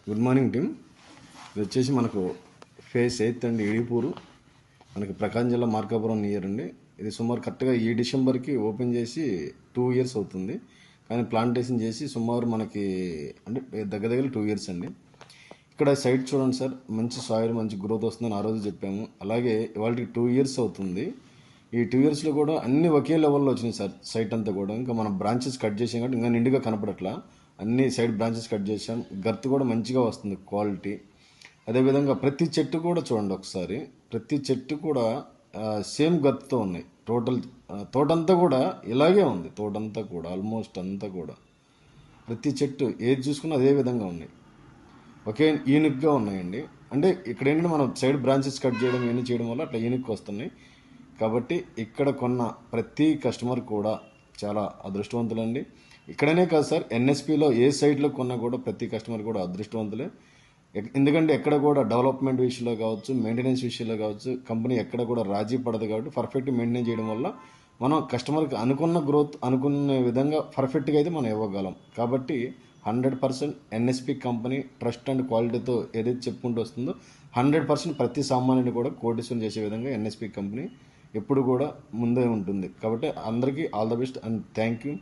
Good morning team. ఇది వచ్చేసి మనకు ఫేజ్ 8 అండి, ఈడిపూరు, మనకి ప్రకాశం జిల్లా మార్కాపురం నియర్ అండి. ఇది సుమారు కరెక్ట్గా ఈ డిసెంబర్కి ఓపెన్ చేసి 2 years అవుతుంది. కానీ ప్లాంటేషన్ చేసి సుమారు మనకి అంటే దగ్గర 2 years అండి. ఇక్కడ సైట్ చూడండి సార్, మంచి సాయిల్ మంచి గ్రోత్ వస్తుందని ఆ రోజు చెప్పాము. అలాగే ఇవాళకి 2 years అవుతుంది. ఈ 2 yearsలో కూడా అన్ని ఒకే లెవెల్లో వచ్చినాయి సార్. సైట్ అంతా కూడా ఇంకా మనం బ్రాంచెస్ కట్ చేసాం కాబట్టి ఇంకా నిండుగా కనపడట్లా. అన్ని సైడ్ బ్రాంచెస్ కట్ చేసాం. గర్త్ కూడా మంచిగా వస్తుంది, క్వాలిటీ. అదేవిధంగా ప్రతి చెట్టు కూడా చూడండి ఒకసారి, ప్రతి చెట్టు కూడా సేమ్ గర్త్తో ఉన్నాయి. టోటల్ తోటంతా కూడా ఇలాగే ఉంది. తోటంతా కూడా ఆల్మోస్ట్ అంతా కూడా ప్రతి చెట్టు ఏది చూసుకున్నా అదే విధంగా ఉన్నాయి, ఒకే యూనిక్గా ఉన్నాయండి. అంటే ఇక్కడ ఏంటంటే మనం సైడ్ బ్రాంచెస్ కట్ చేయడం ఇవన్నీ చేయడం వల్ల అట్లా యూనిక్ వస్తున్నాయి. కాబట్టి ఇక్కడ కొన్న ప్రతి కస్టమర్ కూడా చాలా అదృష్టవంతులండి. ఇక్కడనే కాదు సార్, ఎన్ఎస్పిలో ఏ సైట్లో కొన్నా కూడా ప్రతి కస్టమర్ కూడా అదృష్టవంతులే. ఎందుకంటే ఎక్కడ కూడా డెవలప్మెంట్ విషయంలో కావచ్చు, మెయింటెనెన్స్ విషయంలో కావచ్చు, కంపెనీ ఎక్కడ కూడా రాజీ పడదు. కాబట్టి పర్ఫెక్ట్ మెయింటైన్ చేయడం వల్ల మనం కస్టమర్కి అనుకున్న గ్రోత్ అనుకునే విధంగా పర్ఫెక్ట్గా అయితే మనం ఇవ్వగలం. కాబట్టి 100% ఎన్ఎస్పి కంపెనీ ట్రస్ట్ అండ్ క్వాలిటీతో ఏదైతే చెప్పుకుంటూ వస్తుందో 100% ప్రతి సామాన్యుని కూడా కోటీశ్వరం చేసే విధంగా ఎన్ఎస్పి కంపెనీ ఎప్పుడు కూడా ముందే ఉంటుంది. కాబట్టి అందరికీ all the best and thank you.